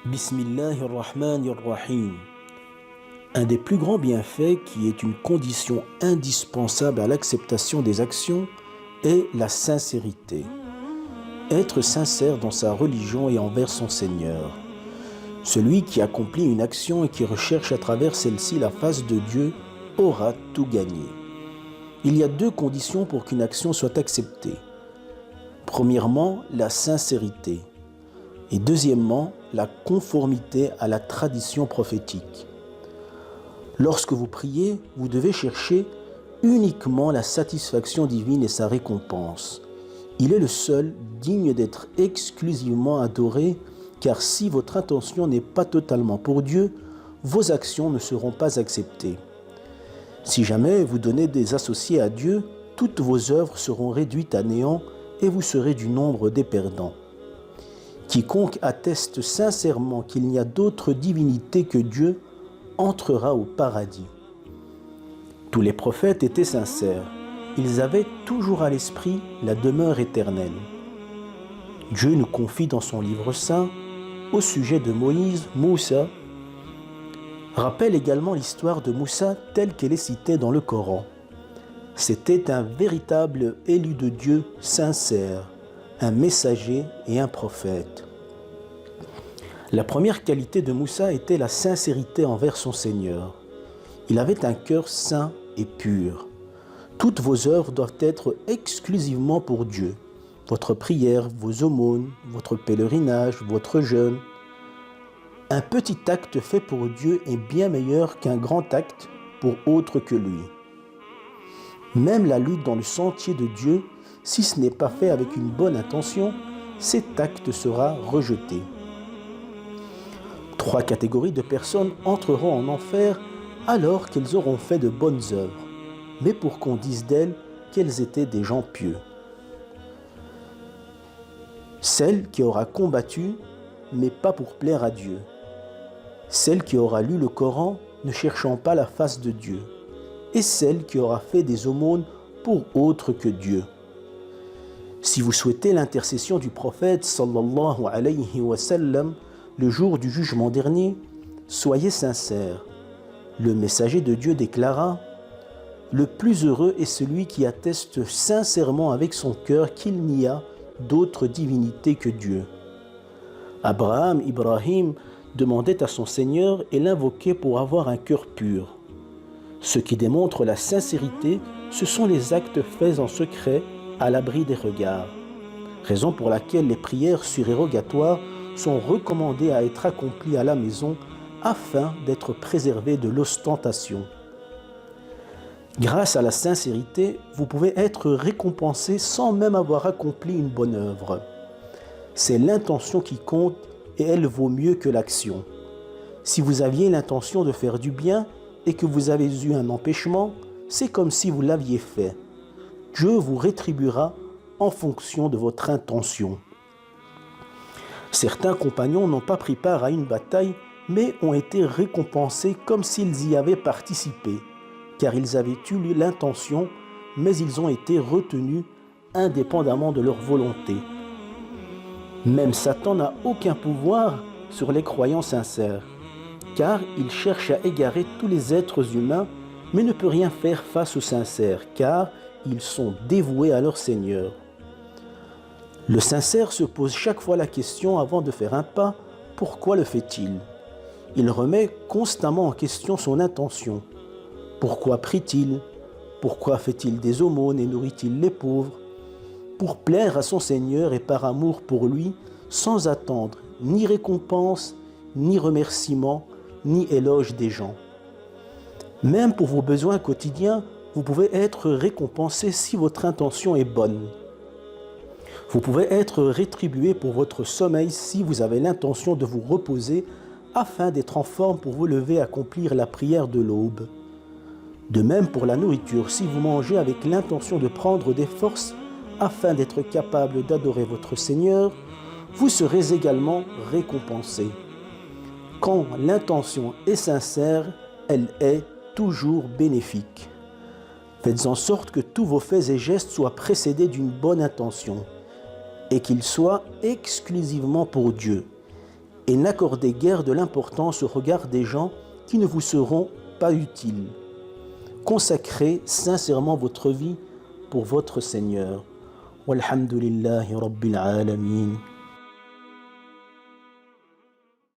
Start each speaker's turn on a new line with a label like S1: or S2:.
S1: Bismillahirrahmanirrahim. Un des plus grands bienfaits qui est une condition indispensable à l'acceptation des actions est la sincérité. Être sincère dans sa religion et envers son Seigneur. Celui qui accomplit une action et qui recherche à travers celle-ci la face de Dieu aura tout gagné. Il y a deux conditions pour qu'une action soit acceptée. Premièrement, la sincérité. Et deuxièmement, la conformité à la tradition prophétique. Lorsque vous priez, vous devez chercher uniquement la satisfaction divine et sa récompense. Il est le seul digne d'être exclusivement adoré, car si votre intention n'est pas totalement pour Dieu, vos actions ne seront pas acceptées. Si jamais vous donnez des associés à Dieu, toutes vos œuvres seront réduites à néant et vous serez du nombre des perdants. Quiconque atteste sincèrement qu'il n'y a d'autre divinité que Dieu entrera au paradis. Tous les prophètes étaient sincères. Ils avaient toujours à l'esprit la demeure éternelle. Dieu nous confie dans son livre saint, au sujet de Moïse, Moussa, rappelle également l'histoire de Moussa telle qu'elle est citée dans le Coran. C'était un véritable élu de Dieu sincère, un messager et un prophète. La première qualité de Moussa était la sincérité envers son Seigneur. Il avait un cœur saint et pur. Toutes vos œuvres doivent être exclusivement pour Dieu. Votre prière, vos aumônes, votre pèlerinage, votre jeûne. Un petit acte fait pour Dieu est bien meilleur qu'un grand acte pour autre que lui. Même la lutte dans le sentier de Dieu, si ce n'est pas fait avec une bonne intention, cet acte sera rejeté. 3 catégories de personnes entreront en enfer alors qu'elles auront fait de bonnes œuvres, mais pour qu'on dise d'elles qu'elles étaient des gens pieux. Celle qui aura combattu, mais pas pour plaire à Dieu. Celle qui aura lu le Coran, ne cherchant pas la face de Dieu. Et celle qui aura fait des aumônes pour autre que Dieu. Si vous souhaitez l'intercession du prophète sallallahu alayhi wa sallam le jour du jugement dernier, soyez sincères. Le messager de Dieu déclara « Le plus heureux est celui qui atteste sincèrement avec son cœur qu'il n'y a d'autre divinité que Dieu. » Ibrahim demandait à son Seigneur et l'invoquait pour avoir un cœur pur. Ce qui démontre la sincérité, ce sont les actes faits en secret, à l'abri des regards. Raison pour laquelle les prières surérogatoires sont recommandées à être accomplies à la maison afin d'être préservées de l'ostentation. Grâce à la sincérité, vous pouvez être récompensé sans même avoir accompli une bonne œuvre. C'est l'intention qui compte et elle vaut mieux que l'action. Si vous aviez l'intention de faire du bien et que vous avez eu un empêchement, c'est comme si vous l'aviez fait. Dieu vous rétribuera en fonction de votre intention. Certains compagnons n'ont pas pris part à une bataille, mais ont été récompensés comme s'ils y avaient participé, car ils avaient eu l'intention, mais ils ont été retenus indépendamment de leur volonté. Même Satan n'a aucun pouvoir sur les croyants sincères, car il cherche à égarer tous les êtres humains, mais ne peut rien faire face aux sincères, car ils sont dévoués à leur Seigneur. Le sincère se pose chaque fois la question avant de faire un pas, pourquoi le fait-il? Il remet constamment en question son intention. Pourquoi prie-t-il? Pourquoi fait-il des aumônes et nourrit-il les pauvres? Pour plaire à son Seigneur et par amour pour lui, sans attendre ni récompense, ni remerciement, ni éloge des gens. Même pour vos besoins quotidiens, vous pouvez être récompensé si votre intention est bonne. Vous pouvez être rétribué pour votre sommeil si vous avez l'intention de vous reposer afin d'être en forme pour vous lever et accomplir la prière de l'aube. De même pour la nourriture, si vous mangez avec l'intention de prendre des forces afin d'être capable d'adorer votre Seigneur, vous serez également récompensé. Quand l'intention est sincère, elle est toujours bénéfique. Faites en sorte que tous vos faits et gestes soient précédés d'une bonne intention et qu'ils soient exclusivement pour Dieu. et n'accordez guère de l'importance au regard des gens qui ne vous seront pas utiles. Consacrez sincèrement votre vie pour votre Seigneur. Walhamdulillahi Rabbil Alamin.